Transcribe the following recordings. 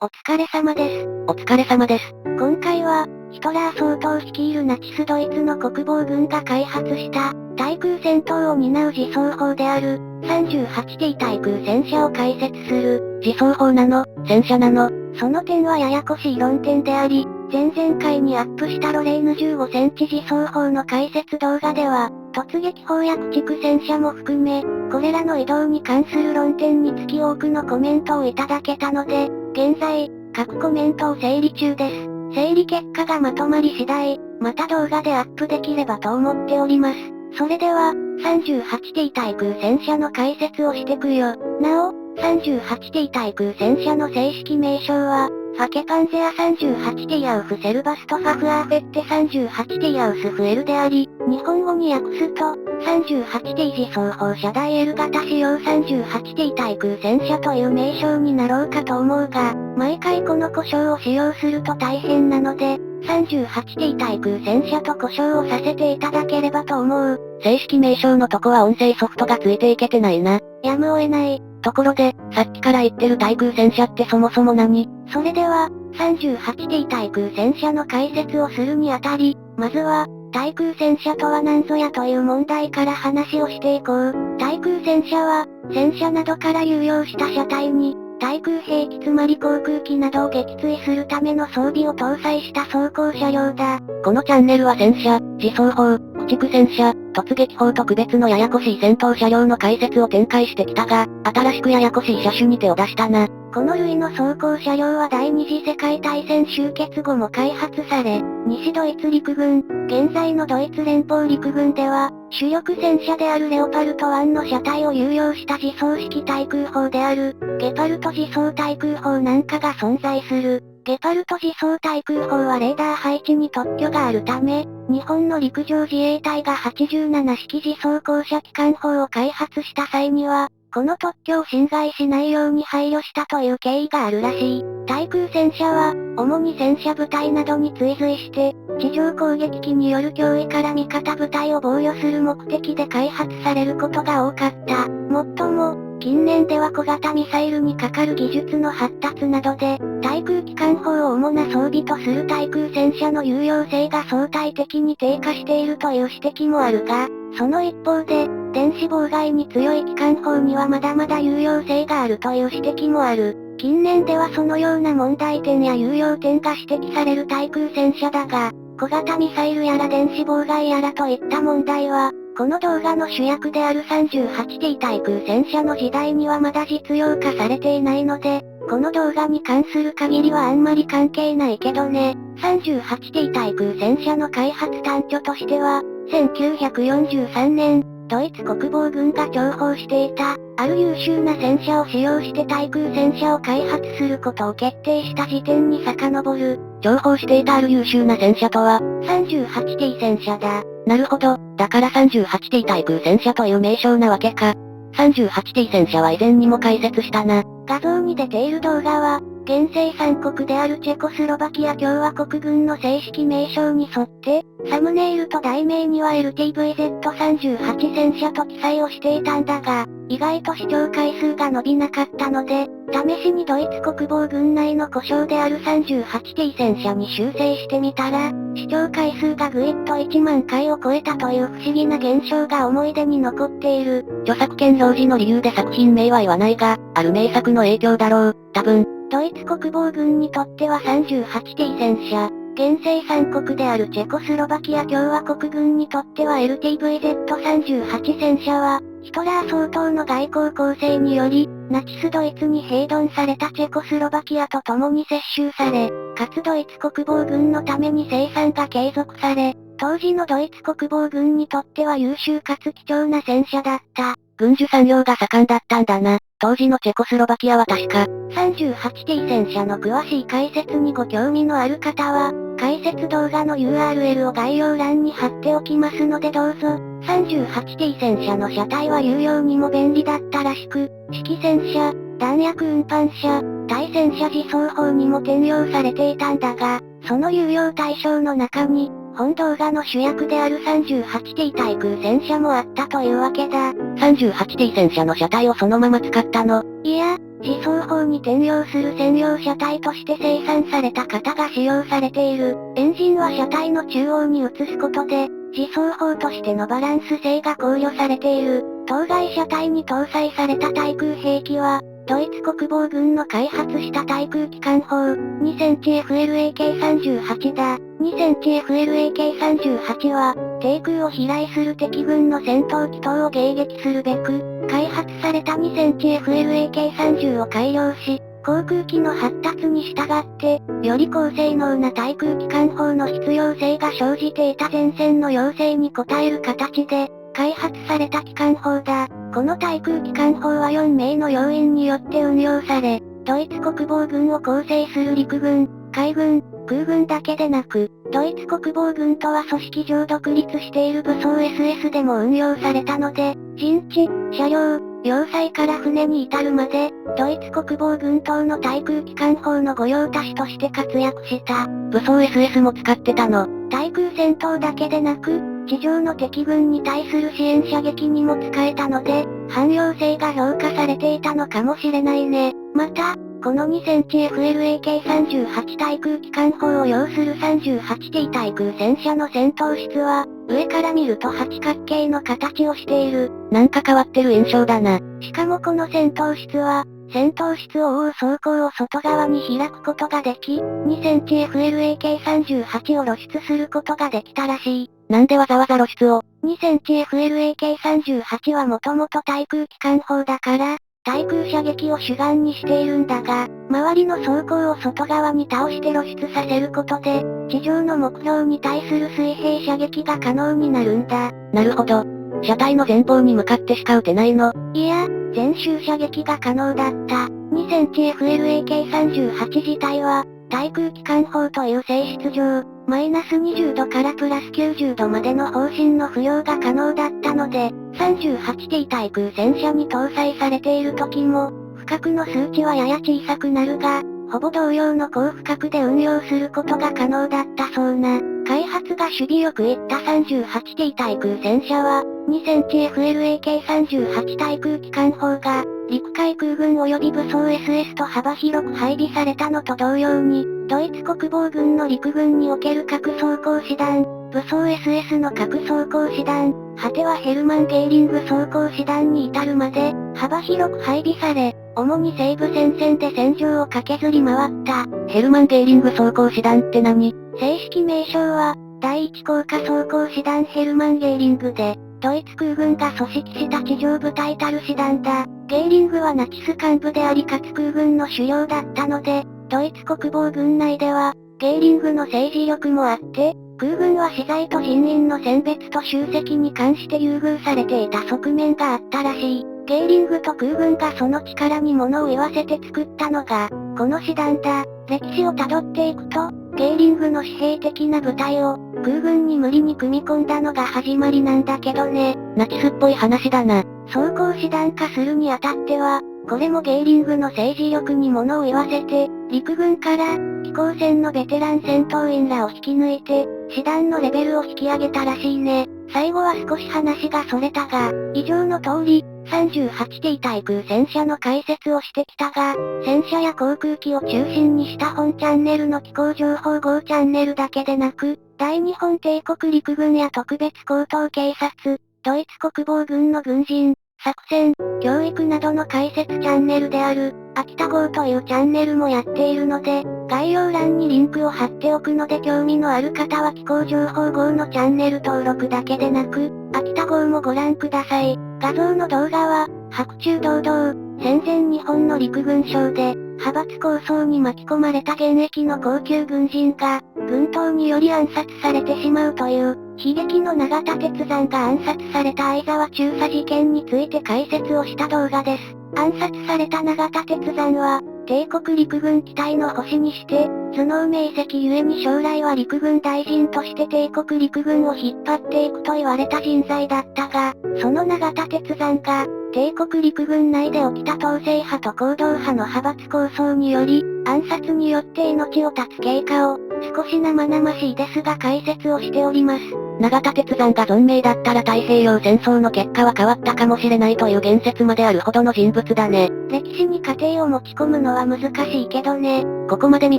お疲れ様です。お疲れ様です。今回は、ヒトラー総統率いるナチスドイツの国防軍が開発した、対空戦闘を担う自走砲である、38T 対空戦車を解説する。自走砲なの？戦車なの？その点はややこしい論点であり、前々回にアップしたロレーヌ15センチ自走砲の解説動画では、突撃砲や駆逐戦車も含め、これらの移動に関する論点につき多くのコメントをいただけたので、現在、各コメントを整理中です。整理結果がまとまり次第、また動画でアップできればと思っております。それでは、38T 対空戦車の解説をしてくよ。なお、38T 対空戦車の正式名称は、ファケパンゼア 38T アウフセルバストファフアーフェッテ 38T アウスフエルであり、日本語に訳すと、38T 自走砲車台 L 型仕様 38T 対空戦車という名称になろうかと思うが、毎回この呼称を使用すると大変なので、38T 対空戦車と呼称をさせていただければと思う。正式名称のとこは音声ソフトがついていけてないな。やむを得ない。ところで、さっきから言ってる対空戦車ってそもそも何？それでは、38T 対空戦車の解説をするにあたり、まずは、対空戦車とは何ぞやという問題から話をしていこう。対空戦車は、戦車などから有用した車体に、対空兵器つまり航空機などを撃墜するための装備を搭載した装甲車両だ。このチャンネルは戦車、自走砲、駆逐戦車、突撃砲と区別のややこしい戦闘車両の解説を展開してきたが、新しくややこしい車種に手を出したな。この類の装甲車両は第二次世界大戦終結後も開発され、西ドイツ陸軍、現在のドイツ連邦陸軍では、主力戦車であるレオパルト1の車体を有用した自走式対空砲である、ゲパルト自走対空砲なんかが存在する。ゲパルト自走対空砲はレーダー配置に特許があるため、日本の陸上自衛隊が87式自走高射機関砲を開発した際には、この特許を侵害しないように配慮したという経緯があるらしい。対空戦車は、主に戦車部隊などに追随して、地上攻撃機による脅威から味方部隊を防御する目的で開発されることが多かった。もっとも、近年では小型ミサイルにかかる技術の発達などで、対空機関砲を主な装備とする対空戦車の有用性が相対的に低下しているという指摘もあるが、その一方で、電子妨害に強い機関砲にはまだまだ有用性があるという指摘もある。近年ではそのような問題点や有用点が指摘される対空戦車だが、小型ミサイルやら電子妨害やらといった問題は、この動画の主役である 38T 対空戦車の時代にはまだ実用化されていないので、この動画に関する限りはあんまり関係ないけどね。38T 対空戦車の開発端緒としては、1943年、ドイツ国防軍が重宝していた、ある優秀な戦車を使用して対空戦車を開発することを決定した時点に遡る。重宝していたある優秀な戦車とは、38T 戦車だ。なるほど、だから 38T 対空戦車という名称なわけか。38T 戦車は以前にも解説したな。画像に出ている動画は、現生産国であるチェコスロバキア共和国軍の正式名称に沿って、サムネイルと題名には LTVZ38 戦車と記載をしていたんだが、意外と視聴回数が伸びなかったので、試しにドイツ国防軍内の呼称である 38T 戦車に修正してみたら、視聴回数がぐいっと1万回を超えたという不思議な現象が思い出に残っている。著作権表示の理由で作品名は言わないが、ある名作の影響だろう、多分。ドイツ国防軍にとっては 38T 戦車、現生産国であるチェコスロバキア共和国軍にとっては LTVZ38 戦車は、ヒトラー総統の外交攻勢により、ナチスドイツに併存されたチェコスロバキアと共に接収され、かつドイツ国防軍のために生産が継続され、当時のドイツ国防軍にとっては優秀かつ貴重な戦車だった。軍需産業が盛んだったんだな。当時のチェコスロバキアは確か、38T 戦車の詳しい解説にご興味のある方は、解説動画の URL を概要欄に貼っておきますのでどうぞ。38T 戦車の車体は有用にも便利だったらしく、指揮戦車、弾薬運搬車、対戦車自走砲にも転用されていたんだが、その有用対象の中に、本動画の主役である 38T 対空戦車もあったというわけだ。38T 戦車の車体をそのまま使ったの？いや、自走砲に転用する専用車体として生産された型が使用されている。エンジンは車体の中央に移すことで、自走砲としてのバランス性が考慮されている。当該車体に搭載された対空兵器は、ドイツ国防軍の開発した対空機関砲、2000FLAK38 だ。2000FLAK38 は、低空を飛来する敵軍の戦闘機等を迎撃するべく、開発された 2000FLAK30 を改良し、航空機の発達に従って、より高性能な対空機関砲の必要性が生じていた前線の要請に応える形で、開発された機関砲だ。この対空機関砲は4名の要員によって運用され、ドイツ国防軍を構成する陸軍、海軍、空軍だけでなく、ドイツ国防軍とは組織上独立している武装 SS でも運用されたので、陣地、車両、要塞から船に至るまで、ドイツ国防軍等の対空機関砲の御用達として活躍した。武装 SS も使ってたの。対空戦闘だけでなく、地上の敵軍に対する支援射撃にも使えたので、汎用性が評価されていたのかもしれないね。また、この 2000FLAK38 対空機関砲を要する 38T 対空戦車の戦闘室は、上から見ると八角形の形をしている。なんか変わってる印象だな。しかもこの戦闘室は、戦闘室を覆う装甲を外側に開くことができ、2cmFLAK38 を露出することができたらしい。なんでわざわざ露出を？ 2cmFLAK38 はもともと対空機関砲だから、対空射撃を主眼にしているんだが、周りの装甲を外側に倒して露出させることで、地上の目標に対する水平射撃が可能になるんだ。なるほど。車体の前方に向かってしか撃てないの？いや、全周射撃が可能だった。2cmFLAK38 自体は、対空機関砲という性質上、マイナス20度からプラス90度までの方針の浮揚が可能だったので、38T 対空戦車に搭載されている時も、負荷の数値はやや小さくなるが、ほぼ同様の高負荷で運用することが可能だったそうな。開発が守備よくいった 38T 対空戦車は、2000FLAK38 対空機関砲が、陸海空軍及び武装 SS と幅広く配備されたのと同様に、ドイツ国防軍の陸軍における各装甲師団、武装 SS の各装甲師団、果てはヘルマン・ゲーリング装甲師団に至るまで、幅広く配備され、主に西部戦線で戦場を駆けずり回った。ヘルマン・ゲーリング装甲師団って何？正式名称は、第一航空装甲師団ヘルマン・ゲーリングで、ドイツ空軍が組織した地上部隊たる師団だ。ゲーリングはナチス幹部でありかつ空軍の主要だったので、ドイツ国防軍内では、ゲーリングの政治力もあって、空軍は資材と人員の選別と集積に関して優遇されていた側面があったらしい。ゲーリングと空軍がその力に物を言わせて作ったのが、この師団だ。歴史を辿っていくと、ゲーリングの私兵的な部隊を、空軍に無理に組み込んだのが始まりなんだけどね。ナチスっぽい話だな。装甲師団化するにあたっては、これもゲーリングの政治力に物を言わせて、陸軍から、機甲戦のベテラン戦闘員らを引き抜いて、師団のレベルを引き上げたらしいね。最後は少し話がそれたが、以上の通り、38T 対空戦車の解説をしてきたが、戦車や航空機を中心にした本チャンネルの機構情報5チャンネルだけでなく、大日本帝国陸軍や特別高等警察、ドイツ国防軍の軍人、作戦、教育などの解説チャンネルである、秋田号というチャンネルもやっているので、概要欄にリンクを貼っておくので興味のある方は機構情報号のチャンネル登録だけでなく、秋田号もご覧ください。画像の動画は、白昼堂々、戦前日本の陸軍省で、派閥抗争に巻き込まれた現役の高級軍人が、軍刀により暗殺されてしまうという、悲劇の永田鉄山が暗殺された相沢中佐事件について解説をした動画です。暗殺された永田鉄山は、帝国陸軍機体の星にして、頭脳明晰ゆえに将来は陸軍大臣として帝国陸軍を引っ張っていくと言われた人材だったが、その永田鉄山が、帝国陸軍内で起きた統制派と行動派の派閥抗争により、暗殺によって命を絶つ経過を、少し生々しいですが解説をしております。永田鉄山が存命だったら太平洋戦争の結果は変わったかもしれないという言説まであるほどの人物だね。歴史に過程を持ち込むのは難しいけどね。ここまで見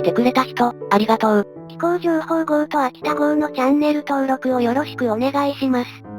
てくれた人、ありがとう。気候情報号と秋田号のチャンネル登録をよろしくお願いします。